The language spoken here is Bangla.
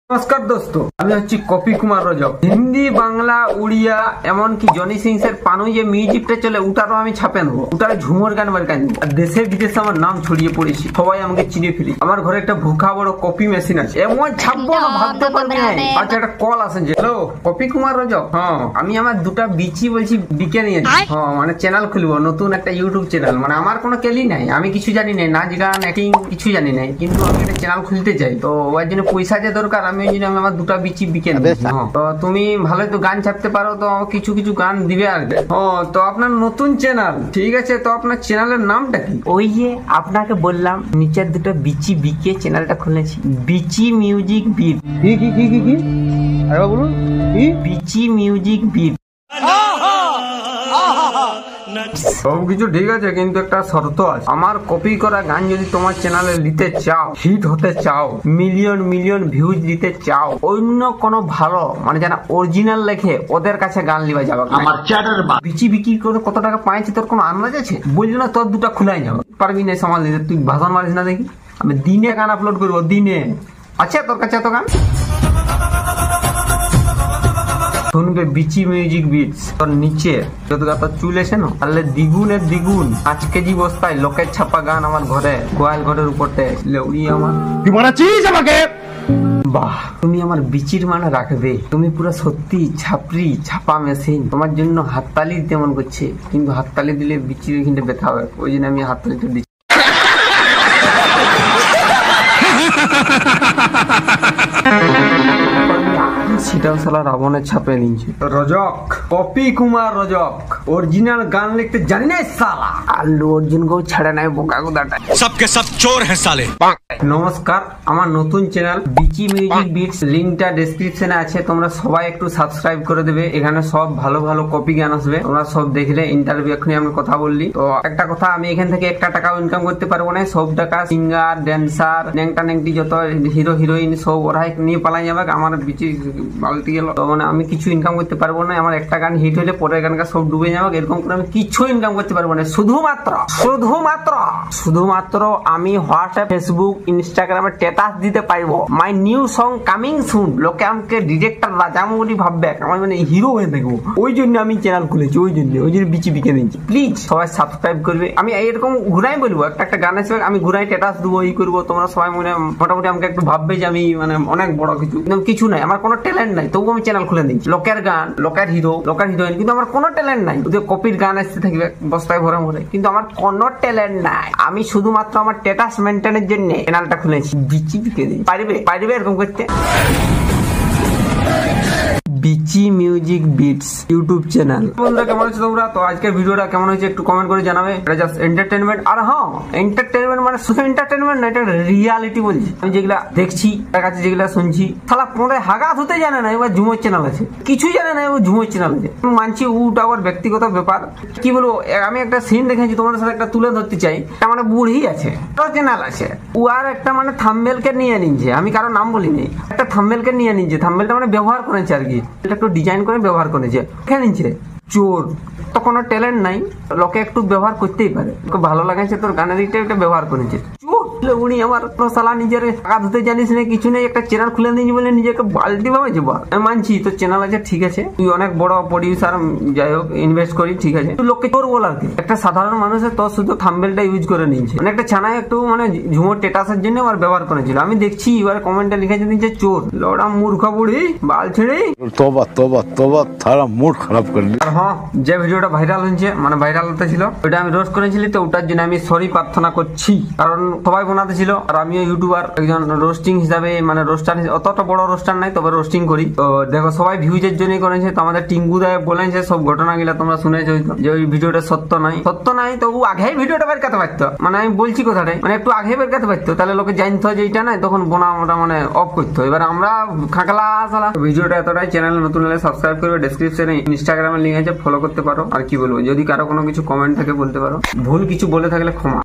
নমস্কার দোস্ত, আমি হচ্ছি কপি কুমার রজক। হিন্দি, বাংলা, উড়িয়া, এমনকি জনি সিংস এর পানু যে মিউজিকটা চলে ওটারও আমি ছাপে নেবো। ওটার ঝুমর গান বার গান। আর দেশে বিদেশে আমার নাম ছড়িয়ে পড়েছি, সবাই আমাকে চিনে ফেলি। আমার ঘরে একটা ভুখা বড় কপি মেশিন আছে, এমন ছাপবো না ভাবতে পারবি না। আচ্ছা, একটা কল আসেন যে, হ্যালো কপি কুমার রজক। হ্যাঁ, আমি আমার দুটা বিচি বলছি বিকে নিয়েছি। হ্যাঁ, মানে চ্যানেল খুলবো, নতুন একটা ইউটিউব চ্যানেল। মানে আমার কোনো কেলি নাই, আমি কিছু জানি নাই, নাচ গান অ্যাক্টিং কিছু জানি নাই, কিন্তু আমি একটা চ্যানেল খুলতে চাই। তো ওর জন্য পয়সা যে দরকার, আমি ওই জন্য আমার দুটা বিচি বিকে নিয়েছি। তো তুমি ভালো তো গান ছাপতে পারো, তো কিছু কিছু গান দিবে আর। ও তো আপনার নতুন চ্যানেল, ঠিক আছে। তো আপনার চ্যানেলের নামটা কি? ওই যে আপনাকে বললাম, নিচের দুটো বিচি বিকে চ্যানেলটা খুলেছি, বিচি মিউজিক বিট। কি কি কি কি কি আরে বলুন কি? বিচি মিউজিক বিট। সব কিছু ঠিক আছে, কিন্তু একটা শর্ত আছে। আমার কপি করা গান যদি তোমার চ্যানেলে নিতে চাও, হিট হতে চাও, মিলিয়ন মিলিয়ন ভিউজ দিতে চাও, অন্য কোনো ভালো মানে যারা অরিজিনাল লেখে ওদের কাছে গান লিবা যাবে। আমার চ্যানেল বিচি বিক্রি করে কত টাকা পাইছি তোর কোনো আন্দাজ আছে? বললি না তোর দুটা খুলাই যাবে, পারবি না সামাল দিতে। তুই ভাষণ মারিস না দেখি। আমি দিনে গান আপলোড করবো, দিনে। আচ্ছা, তোর কাছে এত গান শুনবে বিচি মিউজিক বিটস। তোর নিচে যত তোর চুল এসে না, তাহলে দ্বিগুণের দ্বিগুণ 5 কেজি বস্তায় লোকের ছাপা গান আমার ঘরে, গোয়াল ঘরের উপরতে লেউড়ি আমার। তুই মারাচ্ছিস আমাকে? বাহ, তুমি আমার বিচির মানে রাখবে। তুমি পুরো সত্যি ছাপরি ছাপা মেশিন। তোমার জন্য হাততালি দিতে মন করছে, কিন্তু হাততালি দিলে বিচির ওইখানটা ব্যথা হবে, ওই জন্য আমি হাততালিটা দিচ্ছি। সেটাও সালা রাবণের ছাপে নিয়েছে। রজক, কপি কুমার রজক, অরিজিনাল গান লিখতে জানি না সালা। আল্লু অর্জুন কেও ছেড়ে নাই বোকা গুদাটা। सबके सब चोर हैं साले। নমস্কার, আমার নতুন চ্যানেল বিচি মিউজিক বিটস, লিংকটা ডেসক্রিপশনে আছে। তোমরা সবাই একটু সাবস্ক্রাইব করে দেবে। এখানে সব ভালো ভালো কপি গান আসবে, তোমরা সব দেখলে। ইন্টারভিউ এখনই আমি কথা বললি তো একটা কথা, আমি এখান থেকে একটা টাকাও ইনকাম করতে পারবো না। সব টাকা সিঙ্গার, ড্যান্সার, ন্যাংটা ন্যাংটি যত হিরো হিরোইন সব ওরাই নিয়ে পালাই যাবে। আমার বিচি বালতি গেল, তো মানে আমি কিছু ইনকাম করতে পারবো না। আমার একটা গান হিট হলে পরের গানটা সব ডুবে যাবে, এরকম করে আমি কিছু ইনকাম করতে পারবো না। শুধুমাত্র আমি হোয়াটসঅ্যাপ, ফেসবুক, ইনস্টাগ্রামে স্ট্যাটাস দিতে পারবো। My new song coming soon. লোকে আমাকে ডিরেক্টর রাজামৌলি ভাববে, আমার মানে হিরো হয়ে দেখবো। ওই জন্য আমি চ্যানেল খুলেছি, ওই জন্য বিচি বিকে নিয়েছি। প্লিজ সবাই সাবস্ক্রাইব করবে। আমি এরকম ঘুরাই বলবো, একটা গান আসবে, আমি ঘুরাই স্ট্যাটাস দেবো, এই করবো। তোমরা সবাই মনে মোটামুটি আমাকে একটু ভাববে যে আমি মানে অনেক বড় কিছু। কিছু নাই, আমার কোনো ট্যালেন্ট নাই, তবু আমি চ্যানেল খুলে দিচ্ছি। লোকের গান, লোকের হিরো, লোকের হিরোইন, কিন্তু আমার কোনো ট্যালেন্ট নাই। যদি কপির গান আসতে থাকবে বস্তায় ভরে ভরে, কিন্তু আমার কোনো ট্যালেন্ট নাই। আমি শুধুমাত্র আমার স্ট্যাটাস মেনটেনের জন্য চ্যানেলটা খুলেছি। বিচি বিকে দিই। পারবে এরকম করতে? বিচি মিউজিক বিটস ইউটিউব চ্যানেল। বন্ধুরা, কেমন আছো তোমরা? তো আজকের ভিডিওটা কেমন হয়েছে একটু কমেন্ট করে জানাবে। এটা জাস্ট এন্টারটেনমেন্ট। আর হ্যাঁ, এন্টারটেনমেন্ট মানে শুধু এন্টারটেনমেন্ট না, এটা রিয়ালিটি বলছি। আমি যেগুলা দেখছি, তার কাছে যেগুলা শুনছি, শালা কোথায় হাগা ধুতে জানে না, এবার ঝুমোর চ্যানেল আছে। কিছুই জানে না, এবার ঝুমোর চ্যানেল আছে। মানছি ওটা আবার ব্যক্তিগত ব্যাপার। কি বলবো, আমি একটা সিন দেখেছি, তোমাদের সাথে একটা তুলে ধরতে চাই। একটা মানে বুড়ি আছে, চ্যানেল আছে, ও আর একটা মানে থাম্বনেলকে নিয়ে নিচ্ছে। আমি কারো নাম বলিনি, একটা থাম্বনেলকে নিয়ে নিচ্ছে। থাম্বনেলটা মানে ব্যবহার করেছে আর কি, একটু ডিজাইন করে ব্যবহার করেছে। খেয়ে নিচ্ছে চোর। তো কোনো ট্যালেন্ট নাই, লোকে একটু ব্যবহার করতেই পারে। ভালো লাগাইছে তোর গানের দিকটা, এটা ব্যবহার করেছে। উনি আমার সালা নিজের টাকা ধুতে জানিস না, কিছু নেই, একটা চ্যানেল খুলে নিয়েছি বলে নিজেকে বালতি ভাবে যাবো। আমি মানছি তোর চ্যানেল আছে, ঠিক আছে, তুই অনেক বড় প্রডিউসার, যাই হোক ইনভেস্ট করি, ঠিক আছে। তুই লোককে তোর বলার কি? একটা সাধারণ মানুষের তোর শুধু থাম্বনেলটা ইউজ করে নিয়েছে। মানে একটা ছানায় একটু মানে ঝুমোর স্ট্যাটাসের জন্য আমার ব্যবহার করেছিল। আমি দেখছি এবার কমেন্টে লিখেছে দিচ্ছে চোর, লোড়া মূর্খ বুড়ি, বাল ছেড়ে। তোবা তোবা তোবা, তারা মুড খারাপ করলি। আর হ্যাঁ, যে ভিডিওটা ভাইরাল হয়েছে, মানে ভাইরাল হতে ছিল, ওটা আমি রোস্ট করেছিলি, তো ওটার জন্য আমি সরি প্রার্থনা করছি। কারণ সবাই বানাতে ছিল, আর আমিও ইউটিউবার, একজন রোস্টিং হিসাবে, মানে রোস্টার, অতটা বড় রোস্টার নাই, তবে রোস্টিং করি। তো দেখো, সবাই ভিউজের জন্যই করেছে। তো আমাদের টিঙ্কু দায় বলেছে সব ঘটনা গুলা তোমরা শুনেছো, যে ওই ভিডিওটা সত্য নাই, তো ও আগেই ভিডিওটা বের করতে পারতো। মানে আমি বলছি কথাটাই, মানে একটু আগে বের করতে পারতো, তাহলে লোকে জানতো যে এইটা নাই, তখন বোনা মোটা মানে অফ করতো। এবার আমরা খাকলা সালা। ভিডিওটা এতটাই। চ্যানেল নতুন হলে সাবস্ক্রাইব করবে, ডেসক্রিপশনে ইনস্টাগ্রামের লিঙ্ক আছে, ফলো করতে পারো। আর কি বলবো, যদি কারো কোনো কিছু কমেন্ট থাকে বলতে পারো। ভুল কিছু বলে থাকলে ক্ষমা।